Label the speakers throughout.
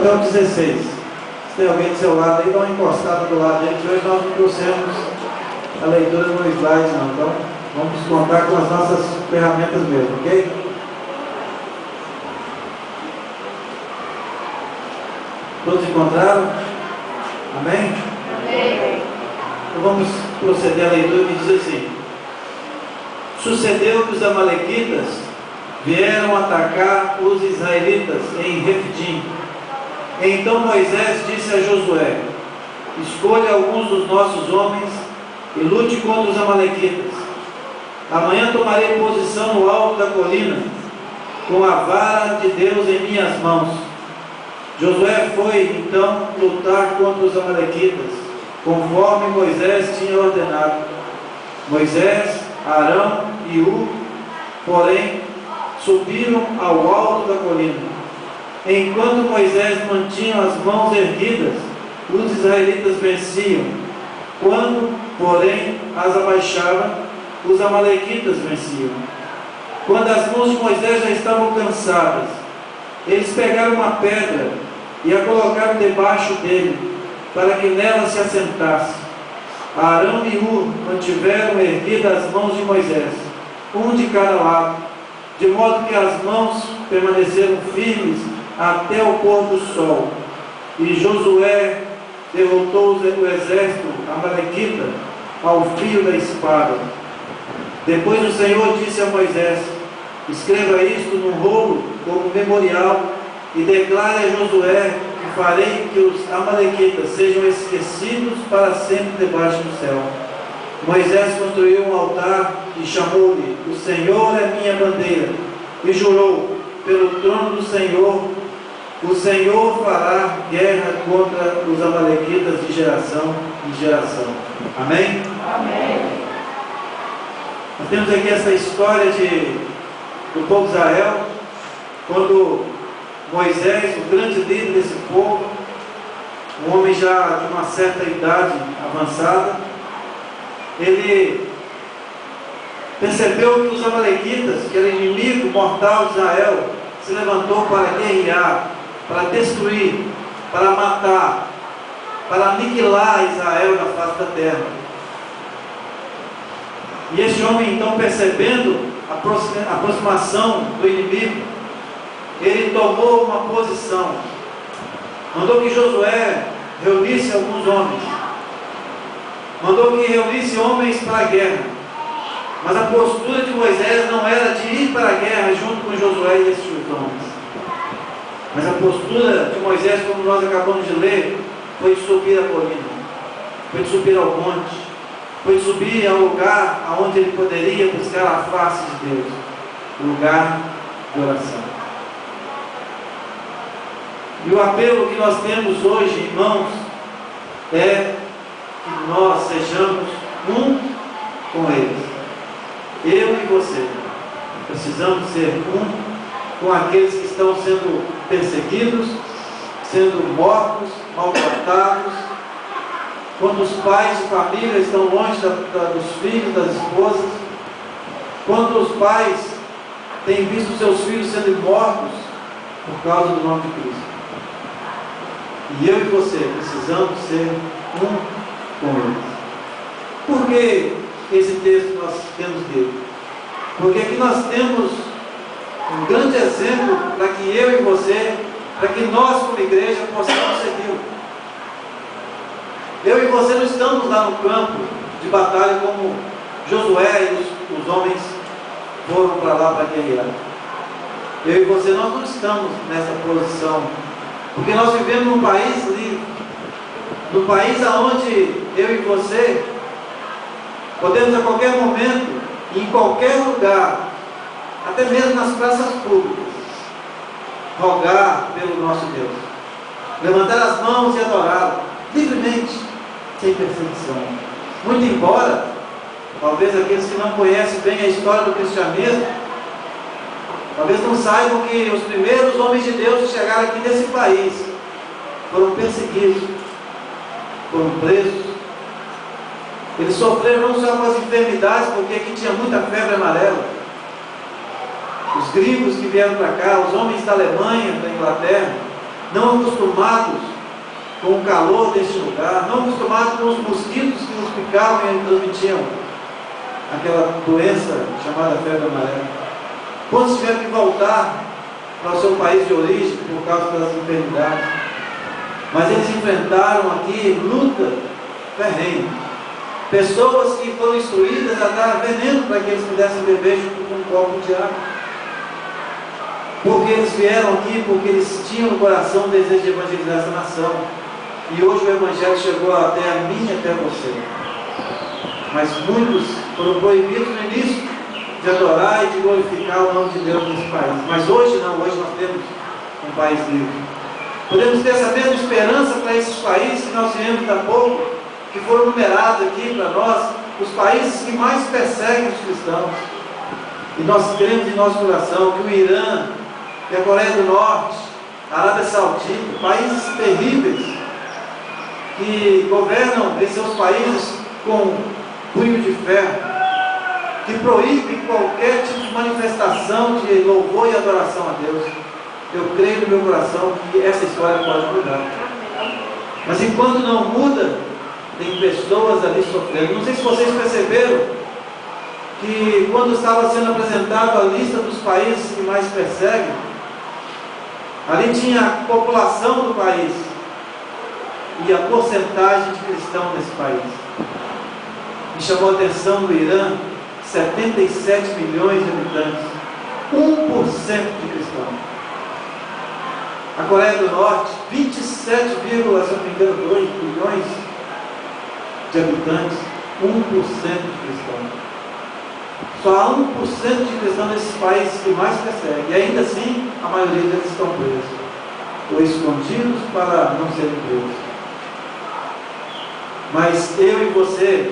Speaker 1: até o 16. Se tem alguém do seu lado aí, dá uma encostada do lado dele, que hoje nós não trouxemos a leitura no slide não, então vamos contar com as nossas ferramentas mesmo, ok? Todos encontraram? Amém?
Speaker 2: Amém.
Speaker 1: Então vamos proceder à leitura que diz assim: Sucedeu que os amalequitas vieram atacar os israelitas em Refidim. Então Moisés disse a Josué: escolha alguns dos nossos homens e lute contra os amalequitas. Amanhã tomarei posição no alto da colina, com a vara de Deus em minhas mãos. Josué foi então lutar contra os amalequitas, conforme Moisés tinha ordenado. Moisés, Arão e Ur, porém, subiram ao alto da colina. Enquanto Moisés mantinha as mãos erguidas, os israelitas venciam. Quando, porém, as abaixava, os amalequitas venciam. Quando as mãos de Moisés já estavam cansadas, eles pegaram uma pedra e a colocaram debaixo dele, para que nela se assentasse. Arão e Ur mantiveram erguidas as mãos de Moisés, um de cada lado, de modo que as mãos permaneceram firmes até o pôr do sol. E Josué derrotou o exército amalequita ao fio da espada. Depois o Senhor disse a Moisés: escreva isto num rolo como memorial e declare a Josué que farei que os amalequitas sejam esquecidos para sempre debaixo do céu. Moisés construiu um altar e chamou-lhe: o Senhor é minha bandeira, e jurou: pelo trono do Senhor, o Senhor fará guerra contra os amalequitas de geração em geração. Amém?
Speaker 2: Amém.
Speaker 1: Nós temos aqui essa história do povo de Israel, quando Moisés, o grande líder desse povo, um homem já de uma certa idade avançada, ele percebeu que os amalequitas, que era inimigo mortal de Israel, se levantou para guerrear, para destruir, para matar, para aniquilar Israel na face da terra. E este homem, então, percebendo a aproximação do inimigo, ele tomou uma posição, mandou que Josué reunisse alguns homens, mandou que reunisse homens para a guerra. Mas a postura de Moisés não era de ir para a guerra junto com Josué e esses homens. Mas a postura de Moisés, como nós acabamos de ler, foi de subir a colina, foi de subir ao monte, foi de subir ao lugar aonde ele poderia buscar a face de Deus, o lugar de oração. E o apelo que nós temos hoje, irmãos, é que nós sejamos um com eles. Eu e você precisamos ser um com aqueles que estão sendo perseguidos, sendo mortos, maltratados, quando os pais de família estão longe dos filhos, das esposas, quando os pais têm visto seus filhos sendo mortos por causa do nome de Cristo. E eu e você precisamos ser um com eles. Por que esse texto nós temos dele? Porque aqui nós temos um grande exemplo para que eu e você, para que nós como igreja possamos seguir. Eu e você não estamos lá no campo de batalha como Josué e os homens foram para lá para guerrear. Eu e você, nós não estamos nessa posição, porque nós vivemos num país livre, num país onde eu e você podemos a qualquer momento, em qualquer lugar, até mesmo nas praças públicas, rogar pelo nosso Deus, levantar as mãos e adorá-lo livremente, sem perseguição. Muito embora, talvez aqueles que não conhecem bem a história do cristianismo, talvez não saibam que os primeiros homens de Deus que chegaram aqui nesse país foram perseguidos, foram presos. Eles sofreram não só com as enfermidades, porque aqui tinha muita febre amarela. Os gringos que vieram para cá, os homens da Alemanha, da Inglaterra, não acostumados com o calor deste lugar, não acostumados com os mosquitos que nos picavam e transmitiam aquela doença chamada febre amarela. Quantos tiveram que voltar para o seu país de origem por causa das enfermidades? Mas eles enfrentaram aqui luta ferrenha. Pessoas que foram instruídas a dar veneno para que eles pudessem beber junto com um copo de água. Porque eles vieram aqui, porque eles tinham no coração o desejo de evangelizar essa nação. E hoje o Evangelho chegou até a mim e até você. Mas muitos foram proibidos no início de adorar e de glorificar o nome de Deus nesse país. Mas hoje não, hoje nós temos um país livre. Podemos ter essa mesma esperança para esses países que nós viemos há pouco, que foram numerados aqui para nós, os países que mais perseguem os cristãos. E nós cremos em nosso coração que o Irã, que a Coreia do Norte, a Arábia Saudita, países terríveis, que governam em seus países com punho de ferro, que proíbem qualquer tipo de manifestação de louvor e adoração a Deus. Eu creio no meu coração que essa história pode mudar. Mas enquanto não muda, tem pessoas ali sofrendo. Não sei se vocês perceberam que quando estava sendo apresentada a lista dos países que mais perseguem, ali tinha a população do país e a porcentagem de cristãos nesse país. Me chamou a atenção no Irã, 77 milhões de habitantes, 1% de cristãos. A Coreia do Norte, 27, se não me engano, 2 milhões de habitantes, 1% de cristãos. Só há 1% de cristãos nesses países que mais perseguem. E ainda assim, a maioria deles estão presos, ou escondidos para não serem presos. Mas eu e você,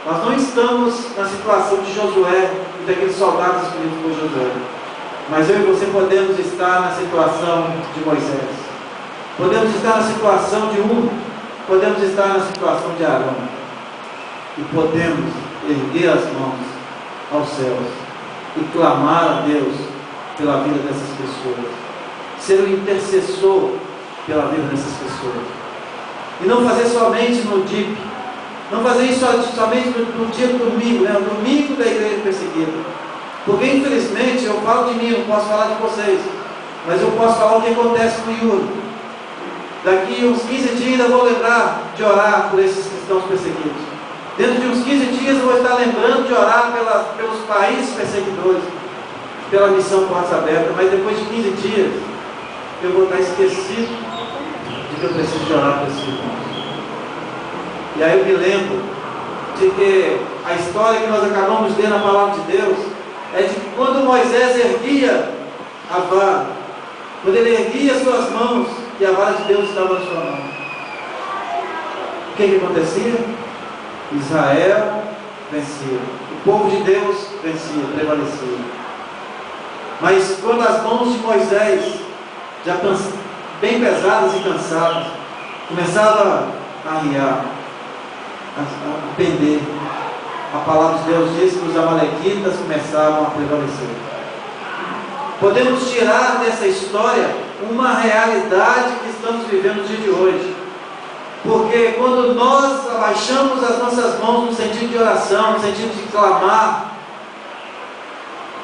Speaker 1: nós não estamos na situação de Josué e daqueles soldados escolhidos por Josué. Mas eu e você podemos estar na situação de Moisés. Podemos estar na situação de podemos estar na situação de Arão. E podemos erguer as mãos aos céus e clamar a Deus pela vida dessas pessoas. Ser o intercessor pela vida dessas pessoas. E não fazer somente no DIP. Não fazer isso somente no dia do domingo, né? O domingo da igreja perseguida. Porque infelizmente, eu falo de mim, não posso falar de vocês, mas eu posso falar o que acontece no Yuri. Daqui uns 15 dias eu vou lembrar de orar por esses cristãos perseguidos. Dentro de uns 15 dias eu vou estar lembrando de orar pelos países perseguidores, pela missão Portas Abertas, mas depois de 15 dias eu vou estar esquecido de que eu preciso de orar por esses irmãos. E aí eu me lembro de que a história que nós acabamos de ler na Palavra de Deus é de que quando Moisés erguia a vara, quando ele erguia suas mãos e a vara de Deus estava na sua mão, o que acontecia? Israel vencia, o povo de Deus vencia, prevalecia. Mas quando as mãos de Moisés, já bem pesadas e cansadas, começavam a arriar, a pender, a palavra de Deus diz que os amalequitas começavam a prevalecer. Podemos tirar dessa história uma realidade que estamos vivendo no dia de hoje. Porque quando nós abaixamos as nossas mãos no sentido de oração, no sentido de clamar,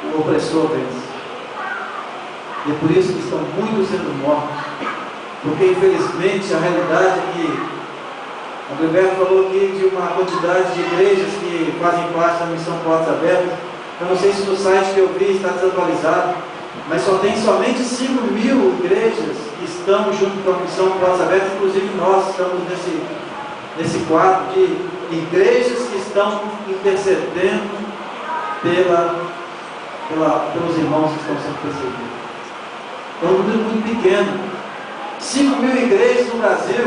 Speaker 1: o opressor vence. E é por isso que estão muitos sendo mortos. Porque infelizmente a realidade é que a Gilberto falou aqui de uma quantidade de igrejas que fazem parte da missão Portas Abertas. Eu não sei se no site que eu vi está desatualizado, mas só tem somente 5.000 igrejas que estão junto com a missão Portas Abertas. Inclusive nós estamos nesse quadro de igrejas que estão intercedendo pelos irmãos que estão sendo perseguidos. É um número muito pequeno. 5.000 igrejas no Brasil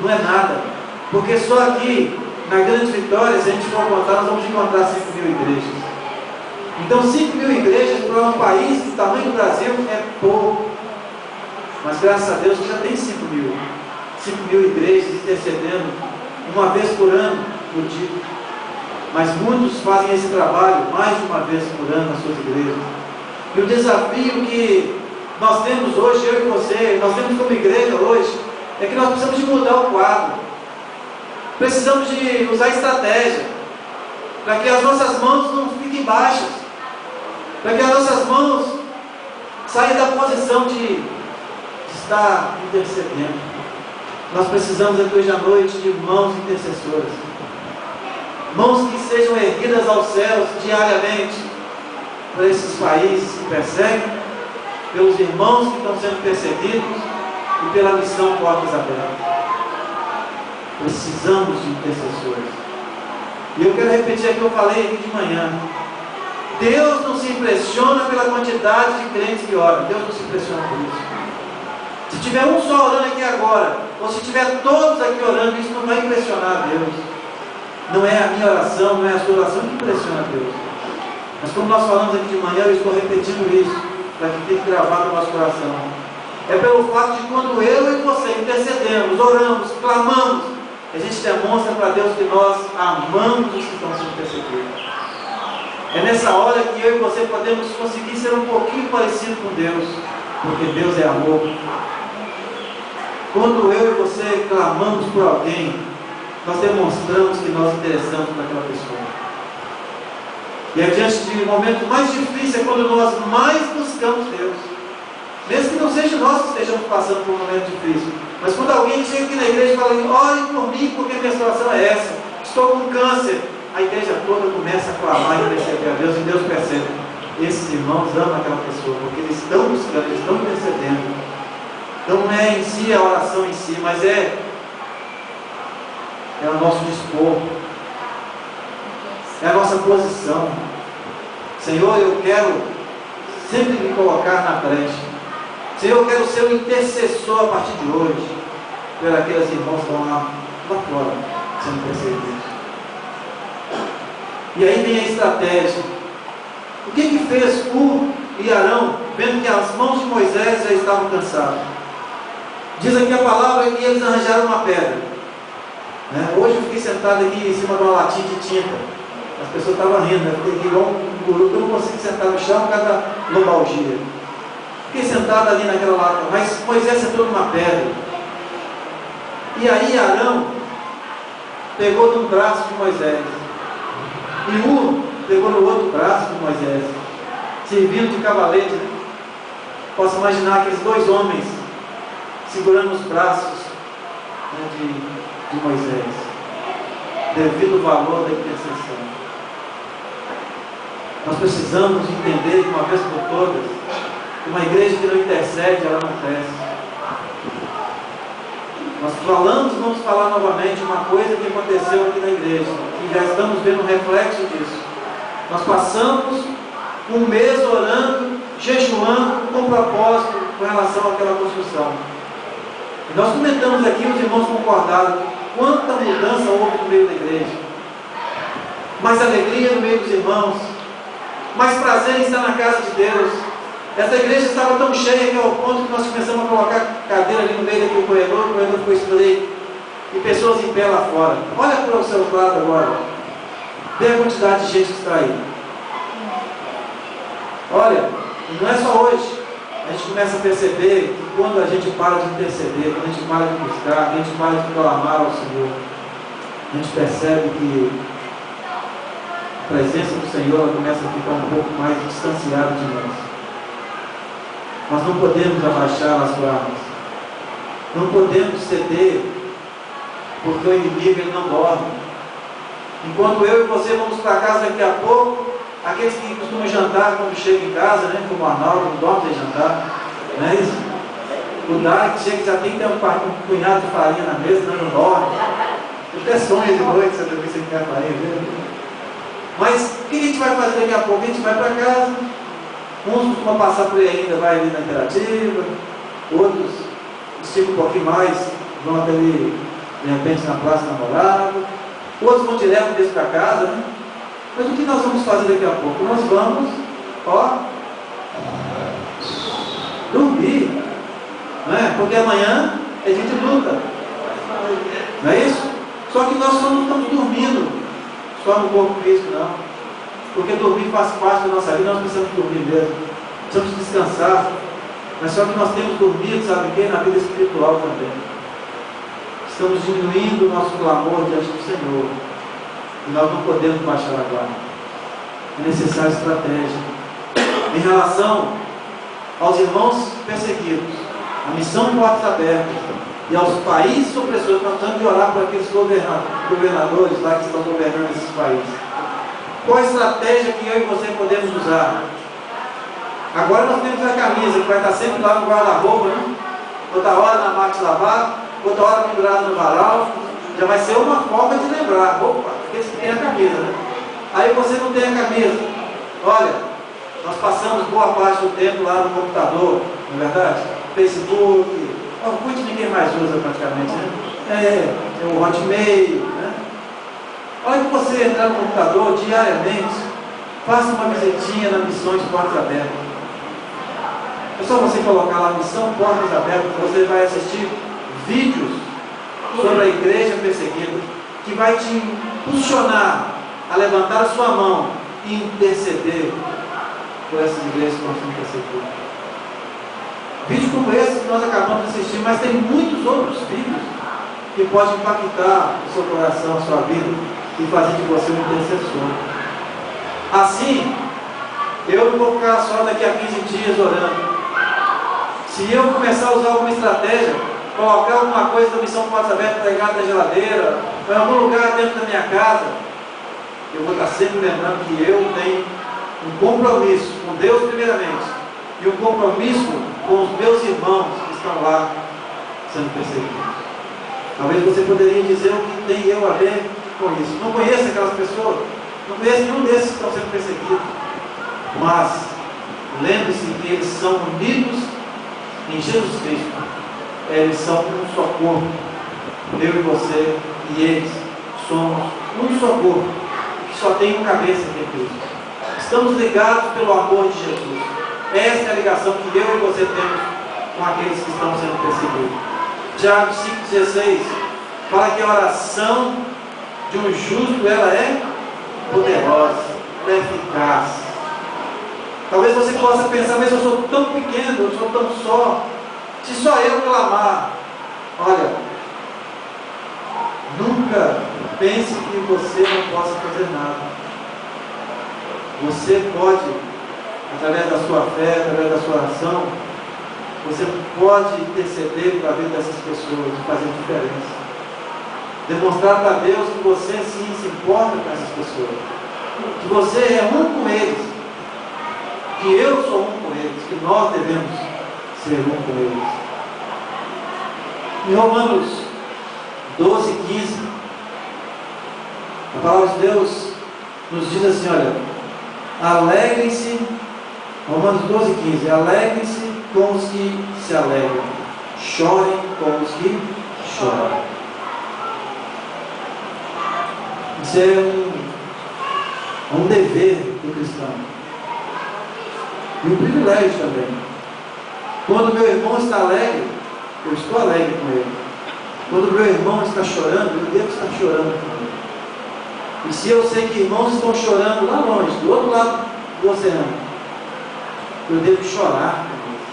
Speaker 1: não é nada. Porque só aqui, na Grande Vitória, se a gente for contar, nós vamos encontrar 5.000 igrejas. Então 5.000 igrejas para um país do tamanho do Brasil é pouco. Mas graças a Deus já tem 5.000 igrejas intercedendo uma vez por ano no dia. Mas muitos fazem esse trabalho mais de uma vez por ano nas suas igrejas. E o desafio que nós temos hoje, eu e você, nós temos como igreja hoje, é que nós precisamos de mudar o quadro. Precisamos de usar estratégia, para que as nossas mãos não fiquem baixas, para que as nossas mãos saiam da posição de estar intercedendo. Nós precisamos aqui hoje à noite de mãos intercessoras, mãos que sejam erguidas aos céus diariamente, para esses países que perseguem, pelos irmãos que estão sendo perseguidos e pela missão Portas Abertas. Precisamos de intercessores. E eu quero repetir aqui o que eu falei aqui de manhã. Deus não se impressiona pela quantidade de crentes que oram. Deus não se impressiona por isso. Se tiver um só orando aqui agora, ou se tiver todos aqui orando, isso não vai impressionar a Deus. Não é a minha oração, não é a sua oração que impressiona a Deus. Mas como nós falamos aqui de manhã, eu estou repetindo isso, para que fique gravado no nosso coração. É pelo fato de quando eu e você intercedemos, oramos, clamamos, a gente demonstra para Deus que nós amamos os que estão sendo perseguidos. É nessa hora que eu e você podemos conseguir ser um pouquinho parecido com Deus, porque Deus é amor. Quando eu e você clamamos por alguém, nós demonstramos que nós interessamos por aquela pessoa. E adiante de momentos mais difíceis é quando nós mais buscamos Deus. Mesmo que não seja nós que estejamos passando por um momento difícil. Mas quando alguém chega aqui na igreja e fala, ore por mim porque a minha situação é essa, estou com câncer, a igreja toda começa a clamar e perceber a Deus, e Deus percebe. Esses irmãos amam aquela pessoa, porque eles estão buscando, eles estão percebendo. Então não é em si a oração em si, mas é o nosso dispor, é a nossa posição. Senhor, eu quero sempre me colocar na frente. Senhor, eu quero ser o intercessor a partir de hoje, por aqueles irmãos que estão lá fora, sendo perseguidos. E aí vem a estratégia. O que fez Hur e Arão, vendo que as mãos de Moisés já estavam cansadas? Diz aqui a palavra que eles arranjaram uma pedra. Hoje eu fiquei sentado aqui em cima de uma latinha de tinta. As pessoas estavam rindo, eu fiquei aqui igual um guru, que eu não consigo sentar no chão por causa da lombalgia. Fiquei sentado ali naquela lata, mas Moisés sentou numa pedra. E aí Arão pegou num braço de Moisés. E Hur pegou no outro braço de Moisés, servindo de cavalete. Posso imaginar aqueles dois homens segurando os braços de Moisés, devido ao valor da intercessão. Nós precisamos entender de uma vez por todas que uma igreja que não intercede, ela não cresce. Nós vamos falar novamente uma coisa que aconteceu aqui na igreja, e já estamos vendo um reflexo disso. Nós passamos um mês orando, jejuando, com propósito com relação àquela construção. E nós comentamos aqui, os irmãos concordaram, quanta mudança houve no meio da igreja. Mais alegria no meio dos irmãos, mais prazer em estar na casa de Deus. Essa igreja estava tão cheia que ao ponto que nós começamos a colocar cadeira ali no meio daquele corredor, o corredor ficou estreito, e pessoas em pé lá fora. Olha para o seu lado agora, vê a quantidade de gente que está aí. Olha, não é só hoje. A gente começa a perceber que quando a gente para de interceder, quando a gente para de buscar, a gente para de clamar ao Senhor, a gente percebe que a presença do Senhor ela começa a ficar um pouco mais distanciada de nós. Nós não podemos abaixar as guardas, não podemos ceder, porque o inimigo ele não dorme. Enquanto eu e você vamos para casa daqui a pouco, aqueles que costumam jantar quando chegam em casa, como o Arnaldo, não dorme de jantar, não é isso? O Dark chega e já tem que ter um punhado de farinha na mesa, não dorme. Ele até sonha de noite, você também sem quer farinha, viu? Mas o que a gente vai fazer daqui a pouco? A gente vai para casa, uns costumam passar por aí ainda, vai ali na Interativa, outros esticam um pouquinho mais, vão até ali, de repente, na Praça Namorado, outros vão direto desde para casa, né? Mas o que nós vamos fazer daqui a pouco? Nós vamos, dormir, não é? Porque amanhã é dia de luta, não é isso? Só que nós só não estamos dormindo só no corpo físico, não, porque dormir faz parte da nossa vida. Nós precisamos dormir mesmo, precisamos descansar. Mas só que nós temos dormido, sabe o quê? Na vida espiritual também. Estamos diminuindo o nosso clamor diante do Senhor. E nós não podemos baixar a guarda. É necessária estratégia. Em relação aos irmãos perseguidos, a missão Portas Abertas e aos países opressores, nós temos que orar por aqueles governadores lá que estão governando esses países. Qual a estratégia que eu e você podemos usar? Agora nós temos a camisa que vai estar sempre lá no guarda-roupa, né? Outra hora na máquina de lavar, outra hora pendurada no varal. Já vai ser uma forma de lembrar. Opa, porque você tem a camisa, né? Aí você não tem a camisa. Olha, nós passamos boa parte do tempo lá no computador, não é verdade? Facebook, Orkut ninguém mais usa praticamente, né? Tem o Hotmail, né? Olha que você entrar no computador diariamente, faça uma visitinha na Missões Portas Abertas. É só você colocar lá Missão Portas Abertas, você vai assistir vídeos sobre a igreja perseguida, que vai te impulsionar a levantar a sua mão e interceder por essas igrejas que nós estamos perseguidas. Vídeos como esse que nós acabamos de assistir, mas tem muitos outros vídeos que podem impactar o seu coração, a sua vida e fazer de você um intercessor. Assim, eu não vou ficar só daqui a 15 dias orando. Se eu começar a usar alguma estratégia, colocar alguma coisa da Missão Portas Abertas pregada na geladeira, ou em algum lugar dentro da minha casa, eu vou estar sempre lembrando que eu tenho um compromisso com Deus primeiramente, e um compromisso com os meus irmãos que estão lá sendo perseguidos. Talvez você poderia dizer o que tem eu a ver com isso. Não conheço aquelas pessoas, não conheço nenhum desses que estão sendo perseguidos, mas lembre-se que eles são unidos em Jesus Cristo. Eles são um só corpo. Eu e você e eles somos um só corpo, que só tem uma cabeça que é Cristo. Estamos ligados pelo amor de Jesus. Esta é a ligação que eu e você temos com aqueles que estão sendo perseguidos. Tiago 5,16 fala que a oração de um justo, ela é poderosa, ela é eficaz. Talvez você possa pensar, mas eu sou tão pequeno, eu sou tão só. Se só eu clamar, olha, nunca pense que você não possa fazer nada. Você pode, através da sua fé, através da sua oração, você pode interceder para a vida dessas pessoas e fazer diferença. Demonstrar para Deus que você sim se importa com essas pessoas, que você é um com eles, que eu sou um com eles, que nós devemos ser um com eles. Em Romanos 12:15, a palavra de Deus nos diz assim, olha, alegrem-se, Romanos 12:15, alegrem-se com os que se alegram, chorem com os que choram. Isso é um dever do cristão. E um privilégio também. Quando meu irmão está alegre, eu estou alegre com ele. Quando meu irmão está chorando, eu devo estar chorando com ele. E se eu sei que irmãos estão chorando lá longe, do outro lado do oceano, eu devo chorar com eles.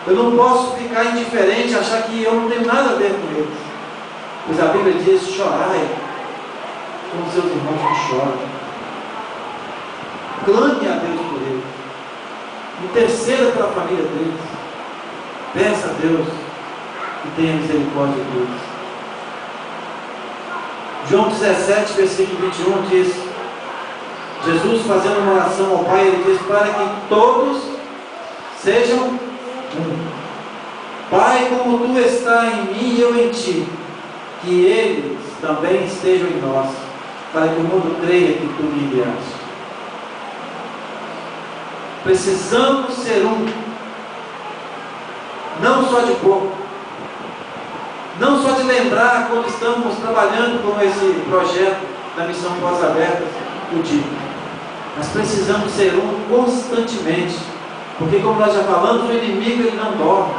Speaker 1: Eu não posso ficar indiferente, achar que eu não tenho nada a ver com eles. Pois a Bíblia diz, chorai com os seus irmãos que choram. Clame a Deus por eles. Interceda pela família deles. Peça a Deus que tenha misericórdia deles. João 17, versículo 21 diz, Jesus fazendo uma oração ao Pai, ele diz, para que todos sejam um. Pai, como tu estás em mim e eu em ti, que eles também estejam em nós, para que o mundo creia que tu me enviaste. Precisamos ser um, não só de boca, não só de lembrar quando estamos trabalhando com esse projeto da Missão Portas Abertas, o dia, mas precisamos ser um constantemente, porque como nós já falamos, o inimigo ele não dorme,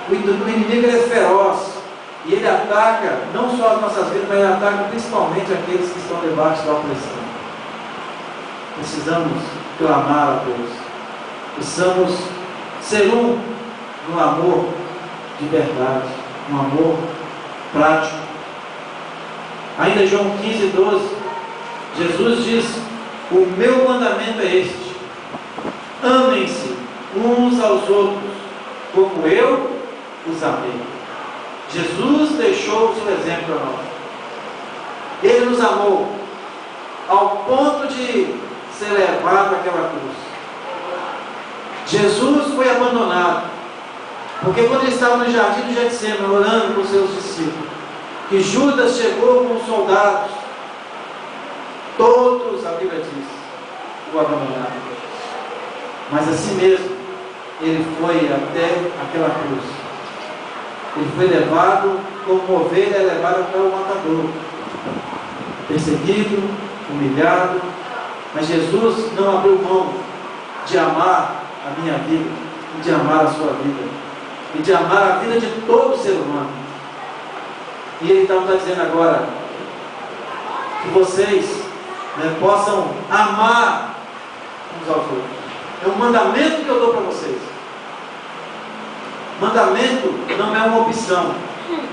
Speaker 1: o inimigo ele é feroz, e ele ataca não só as nossas vidas, mas ele ataca principalmente aqueles que estão debaixo da opressão. Precisamos clamar a Deus, precisamos Ser um no amor de verdade, um amor prático. Ainda em João 15:12, Jesus diz: o meu mandamento é este: amem-se uns aos outros, como eu os amei. Jesus deixou o seu exemplo para nós. Ele nos amou ao ponto de ser levado àquela cruz. Jesus foi abandonado, porque quando ele estava no jardim do Getsemane, orando com os seus discípulos, que Judas chegou com os soldados, todos, a Bíblia diz, o abandonaram. Mas assim mesmo, ele foi até aquela cruz. Ele foi levado como ovelha é levada para o matador, perseguido, humilhado, mas Jesus não abriu mão de amar a minha vida, e de amar a sua vida, e de amar a vida de todo ser humano. E Ele então está dizendo agora, que vocês possam amar uns aos outros. É um mandamento que eu dou para vocês. Mandamento não é uma opção,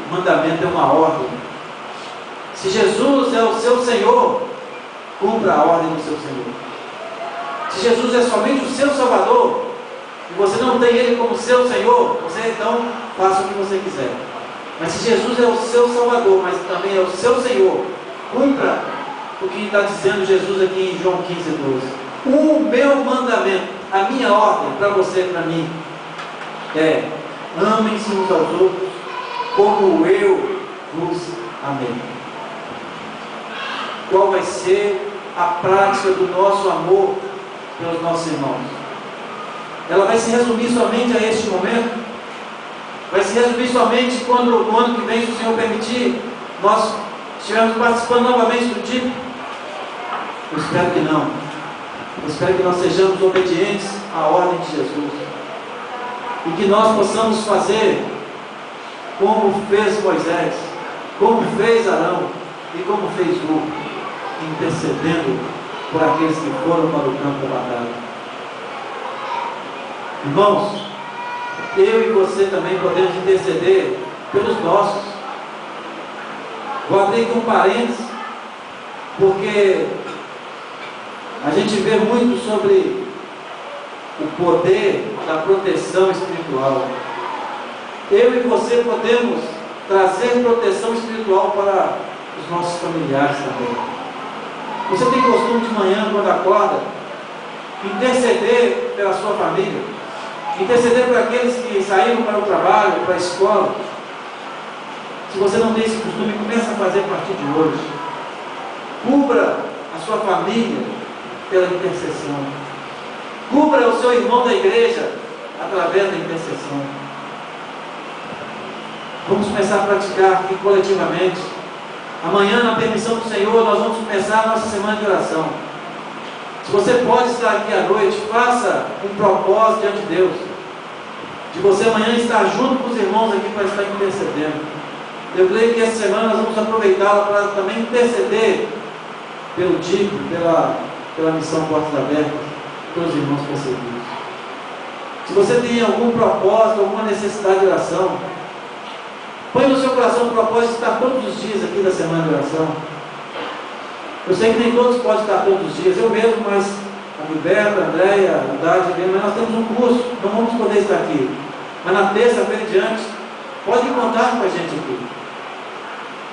Speaker 1: mandamento é uma ordem. Se Jesus é o seu Senhor, cumpra a ordem do seu Senhor. Se Jesus é somente o seu Salvador, e você não tem Ele como seu Senhor, você então faça o que você quiser. Mas se Jesus é o seu Salvador, mas também é o seu Senhor, cumpra o que está dizendo Jesus aqui em João 15:12. O meu mandamento, a minha ordem para você e para mim é: amem-se uns aos outros como eu vos amei. Qual vai ser a prática do nosso amor pelos nossos irmãos? Ela vai se resumir somente a este momento? Vai se resumir somente quando, no ano que vem, se o Senhor permitir, nós estivermos participando novamente do DIP? Eu espero que não. Eu espero que nós sejamos obedientes à ordem de Jesus. E que nós possamos fazer como fez Moisés, como fez Arão e como fez Ur, intercedendo por aqueles que foram para o campo da batalha. Irmãos, eu e você também podemos interceder pelos nossos. Vou abrir aqui um parênteses, porque a gente vê muito sobre o poder da proteção espiritual. Eu e você podemos trazer proteção espiritual para os nossos familiares também. Você tem costume de manhã, quando acorda, interceder pela sua família, interceder por aqueles que saíram para o trabalho, para a escola. Se você não tem esse costume, comece a fazer a partir de hoje. Cubra a sua família pela intercessão. Cubra o seu irmão da igreja através da intercessão. Vamos começar a praticar aqui coletivamente. Amanhã, na permissão do Senhor, nós vamos começar a nossa semana de oração. Se você pode estar aqui à noite, faça um propósito diante de Deus, de você amanhã estar junto com os irmãos aqui para estar intercedendo. Eu creio que essa semana nós vamos aproveitá-la para também interceder pelo DIP, pela missão Portas Abertas, pelos irmãos perseguidos. Se você tem algum propósito, alguma necessidade de oração, põe no seu coração o propósito de estar todos os dias aqui da semana de oração. Eu sei que nem todos podem estar todos os dias, eu mesmo, mas a Gilberto, a Andréia, a Dade, mas nós temos um curso, não vamos poder estar aqui. Mas na terça-feira em diante, pode contar com a gente aqui.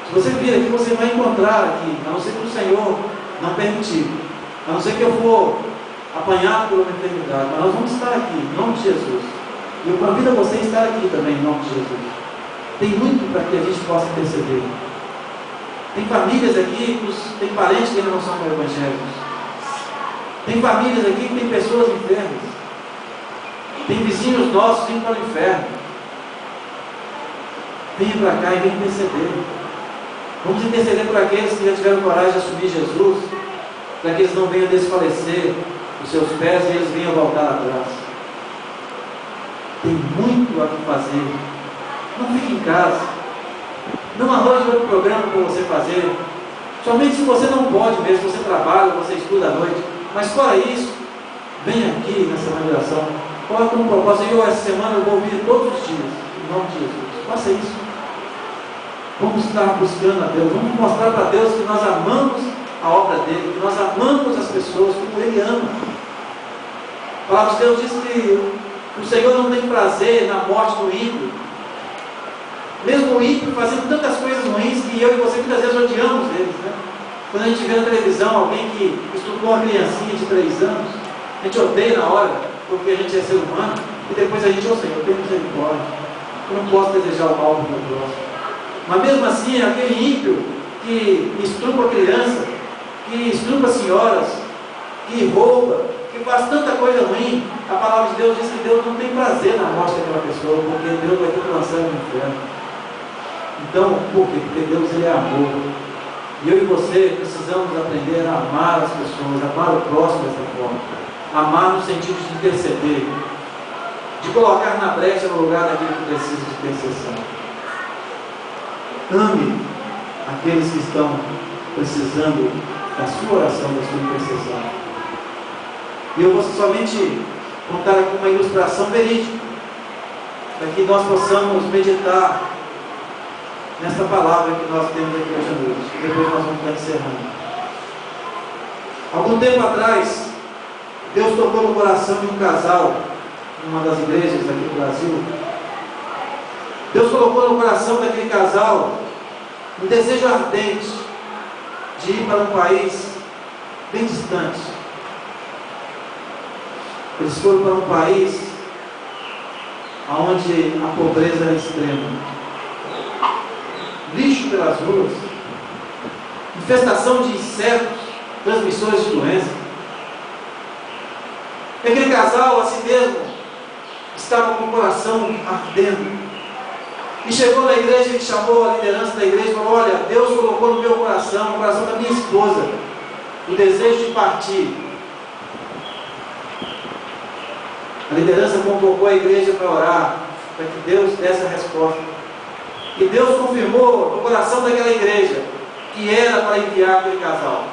Speaker 1: Se você vir aqui, você vai encontrar aqui, a não ser que o Senhor não permitir, a não ser que eu for apanhado por uma enfermidade, mas nós vamos estar aqui, em nome de Jesus. E eu convido a você a estar aqui também, em nome de Jesus. Tem muito para que a gente possa interceder. Tem famílias aqui, tem parentes que ainda não são evangélicos. Tem famílias aqui que tem pessoas enfermas. Tem vizinhos nossos indo para o inferno. Venha para cá e venha interceder. Vamos interceder por aqueles que já tiveram coragem de assumir Jesus, para que eles não venham desfalecer os seus pés e eles venham voltar atrás. Tem muito a que fazer. Não fique em casa. Não arranje outro programa para você fazer. Somente se você não pode mesmo, você trabalha, você estuda à noite. Mas fora isso, venha aqui nessa oração. Coloque um propósito. Eu, essa semana, eu vou ouvir todos os dias, em nome de Jesus. Faça isso. Vamos estar buscando a Deus. Vamos mostrar para Deus que nós amamos a obra dele, que nós amamos as pessoas como ele ama. A palavra de Deus diz que o Senhor não tem prazer na morte do ímpio. Mesmo o ímpio fazendo tantas coisas ruins que eu e você muitas vezes odiamos eles, né? Quando a gente vê na televisão alguém que estuprou uma criancinha de 3 anos, a gente odeia na hora, porque a gente é ser humano, e depois a gente, ô Senhor, tem misericórdia. Eu não posso desejar o mal para o meu próximo. Mas mesmo assim, aquele ímpio que estupra criança, que estupra senhoras, que rouba, que faz tanta coisa ruim, a palavra de Deus diz que Deus não tem prazer na morte daquela pessoa, porque Deus vai ter que lançar no inferno. Então, por quê? Porque Deus ele é amor. E eu e você precisamos aprender a amar as pessoas, amar o próximo dessa forma. Amar no sentido de interceder, de colocar na brecha no lugar daquele que precisa de intercessão. Ame aqueles que estão precisando da sua oração, da sua intercessão. E eu vou somente contar aqui uma ilustração verídica, para que nós possamos meditar nessa palavra que nós temos aqui hoje à noite. Depois nós vamos estar encerrando. Algum tempo atrás, Deus tocou no coração de um casal, em uma das igrejas aqui do Brasil. Deus colocou no coração daquele casal um desejo ardente de ir para um país bem distante. Eles foram para um país onde a pobreza era extrema, lixo pelas ruas, infestação de insetos, transmissores de doenças. E aquele casal, assim mesmo, estava com o coração ardendo. E chegou na igreja e chamou a liderança da igreja e falou: olha, Deus colocou no meu coração, no coração da minha esposa, o desejo de partir. A liderança convocou a igreja para orar, para que Deus desse a resposta. E Deus confirmou no coração daquela igreja que era para enviar aquele casal.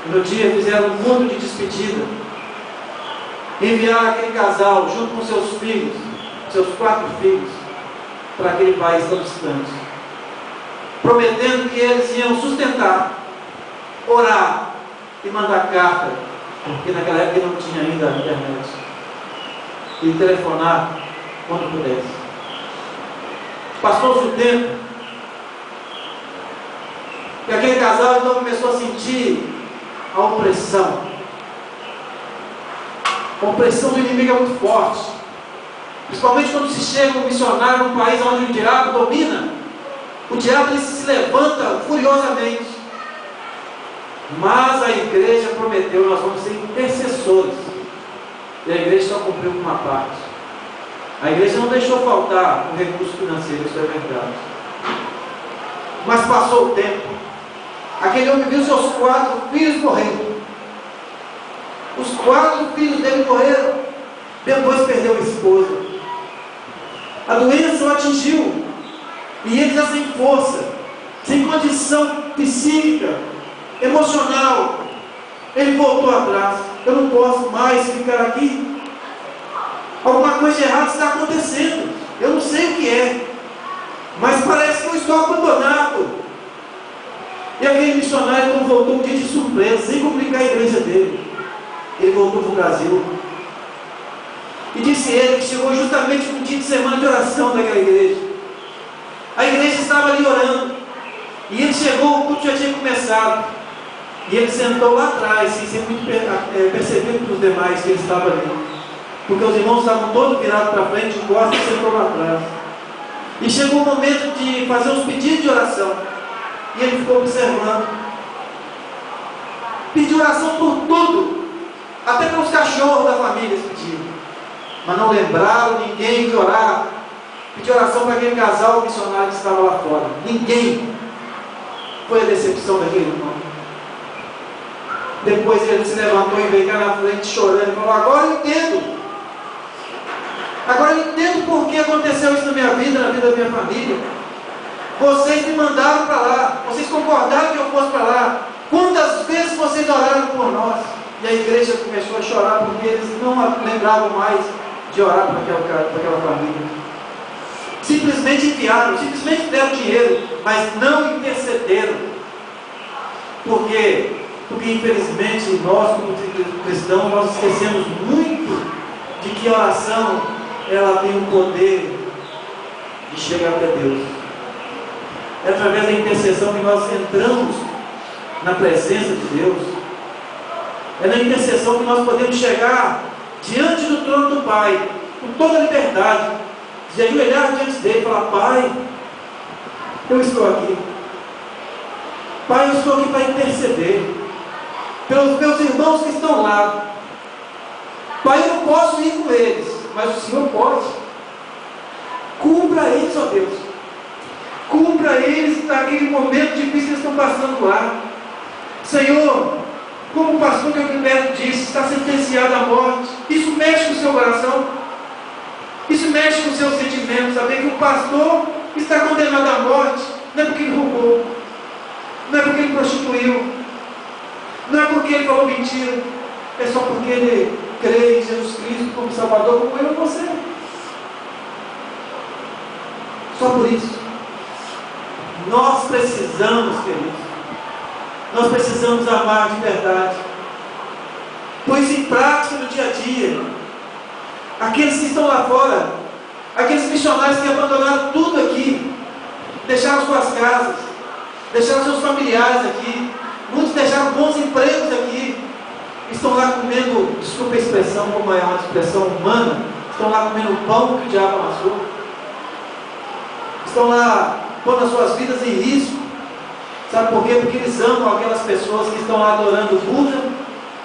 Speaker 1: E no dia fizeram um culto de despedida. Enviaram aquele casal junto com seus filhos, seus 4 filhos, para aquele país tão distante, prometendo que eles iam sustentar, orar e mandar carta, porque naquela época não tinha ainda a internet, e telefonar quando pudesse. Passou-se o tempo, e aquele casal então começou a sentir a opressão. A opressão do inimigo é muito forte, principalmente quando se chega um missionário num país onde o diabo domina. O diabo ele se levanta furiosamente. Mas a igreja prometeu: nós vamos ser intercessores. E a igreja só cumpriu com uma parte. A igreja não deixou faltar o recurso financeiro, isso é verdade. Mas passou o tempo. Aquele homem viu seus 4 filhos morrendo. Os 4 filhos dele morreram. Depois perdeu a esposa. A doença o atingiu. E ele já sem força, sem condição psíquica, emocional. Ele voltou atrás. Eu não posso mais ficar aqui. Alguma coisa de errado está acontecendo. Eu não sei o que é, mas parece que eu estou abandonado. E aquele missionário então voltou um dia de surpresa, sem comunicar a igreja dele. Ele voltou para o Brasil. E disse ele que chegou justamente no dia de semana de oração daquela igreja. A igreja estava ali orando. E ele chegou, o culto já tinha começado. E ele sentou lá atrás, sem ser muito percebido pelos demais que ele estava ali. Porque os irmãos estavam todos virados para frente, o Costa sentou lá atrás. E chegou o momento de fazer os pedidos de oração. E ele ficou observando. Pediu oração por tudo. Até pelos cachorros da família eles pediram. Mas não lembraram ninguém de orar. Pediu oração para aquele casal missionário que estava lá fora. Ninguém. Foi a decepção daquele irmão. Depois ele se levantou e veio cá na frente chorando e falou: agora eu entendo. Agora eu entendo por que aconteceu isso na minha vida, na vida da minha família. Vocês me mandaram para lá. Vocês concordaram que eu fosse para lá. Quantas vezes vocês oraram por nós? E a igreja começou a chorar porque eles não lembravam mais de orar para aquela família. Simplesmente enviaram, simplesmente deram dinheiro, mas não intercederam. Por quê? Porque infelizmente nós, como cristãos, nós esquecemos muito de que a oração, ela tem o poder de chegar até Deus. É através da intercessão que nós entramos na presença de Deus. É na intercessão que nós podemos chegar diante do trono do Pai, com toda a liberdade, de ajoelhar diante dele e falar: Pai, eu estou aqui. Pai, eu estou aqui para interceder pelos meus irmãos que estão lá. Pai, eu não posso ir com eles, mas o Senhor pode. Cumpra eles, ó Deus. Cumpra eles naquele momento difícil que eles estão passando lá. Senhor, como o pastor Gilberto disse, está sentenciado à morte. Isso mexe com o seu coração. Isso mexe com os seus sentimentos. Saber que o pastor está condenado à morte, não é porque ele roubou, não é porque ele prostituiu, não é porque ele falou mentira, é só porque ele crê em Jesus Cristo como Salvador, como eu e você. Só por isso. Nós precisamos, queridos, nós precisamos amar de verdade. Pôr isso em prática no dia a dia. Aqueles que estão lá fora, aqueles missionários que abandonaram tudo aqui, deixaram suas casas, deixaram seus familiares aqui, muitos deixaram bons empregos aqui, estão lá comendo, desculpa a expressão, como é uma expressão humana, estão lá comendo o pão que o diabo amassou, estão lá pondo as suas vidas em risco. Sabe por quê? Porque eles amam aquelas pessoas que estão lá adorando Buda,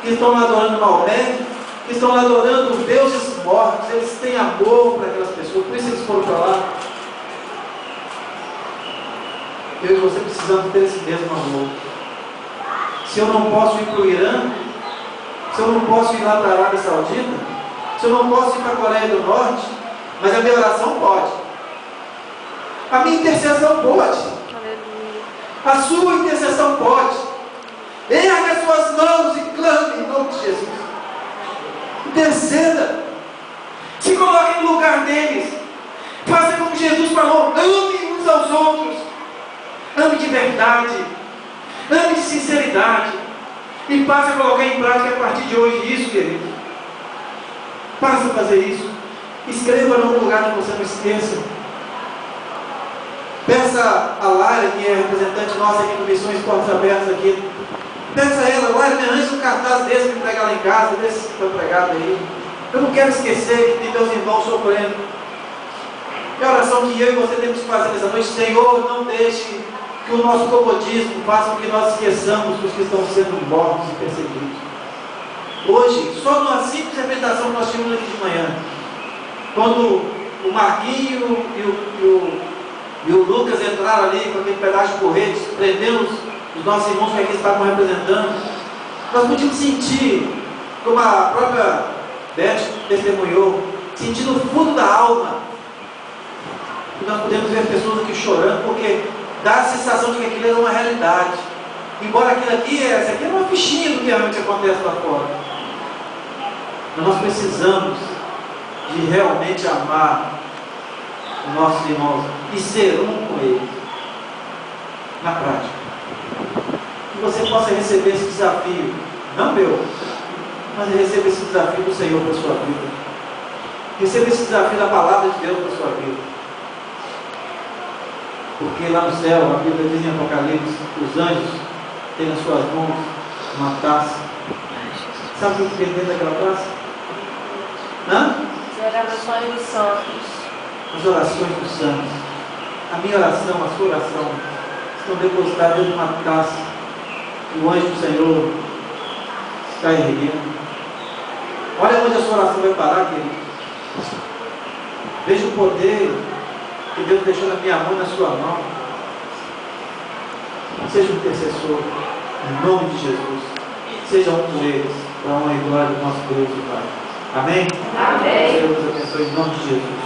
Speaker 1: que estão lá adorando Maomé, que estão lá adorando deuses mortos. Eles têm amor para aquelas pessoas, por isso eles foram para lá. Eu e você precisamos ter esse mesmo amor. Se eu não posso ir para o Irã, se eu não posso ir lá para a Arábia Saudita, se eu não posso ir para a Coreia do Norte, mas a minha oração pode, a minha intercessão pode, a sua intercessão pode. Erga as suas mãos e clame em nome de Jesus. Interceda. Se coloque no lugar deles. Faça como Jesus falou: ame uns aos outros. Ame de verdade. Ame de sinceridade. E passe a colocar em prática a partir de hoje isso, querido. Passe a fazer isso. Escreva num lugar que você não esqueça. Peça a Lara, que é representante nossa aqui do Missões Portas Abertas aqui. Peça a ela: Lara, me arranja um cartaz desse para pregar lá em casa, desse que foi pregado aí. Eu não quero esquecer que tem meus irmãos sofrendo. É a oração que eu e você temos que fazer nessa noite: Senhor, não deixe que o nosso comodismo faça com que nós esqueçamos dos que estão sendo mortos e perseguidos. Hoje, só numa simples representação que nós tivemos aqui de manhã, quando o Marquinho e o Lucas entraram ali com aquele pedaço de porrete, prendendo os nossos irmãos que aqui estavam representando, nós podíamos sentir, como a própria Beth testemunhou, sentir no fundo da alma, que nós podemos ver pessoas aqui chorando, porque dá a sensação de que aquilo era uma realidade. Embora aquilo aqui, essa aqui é uma fichinha do que realmente acontece lá fora. Mas nós precisamos de realmente amar os nossos irmãos e ser um com eles na prática. Que você possa receber esse desafio, não meu, mas receber esse desafio do Senhor para a sua vida. Receba esse desafio da palavra de Deus para a sua vida. Porque lá no céu, a Bíblia diz em Apocalipse, os anjos têm nas suas mãos uma taça. Sabe o que tem dentro daquela taça?
Speaker 2: As orações dos santos.
Speaker 1: As orações dos santos. A minha oração, a sua oração, estão depositadas dentro de uma taça que o anjo do Senhor está erguendo. Olha onde a sua oração vai parar, querido. Veja o poder que Deus deixou na minha mão e na sua mão. Seja um intercessor, em nome de Jesus. Seja um com eles, para a honra e glória do nosso Deus e Pai. Amém?
Speaker 2: Amém.
Speaker 1: Deus abençoe em nome de Jesus.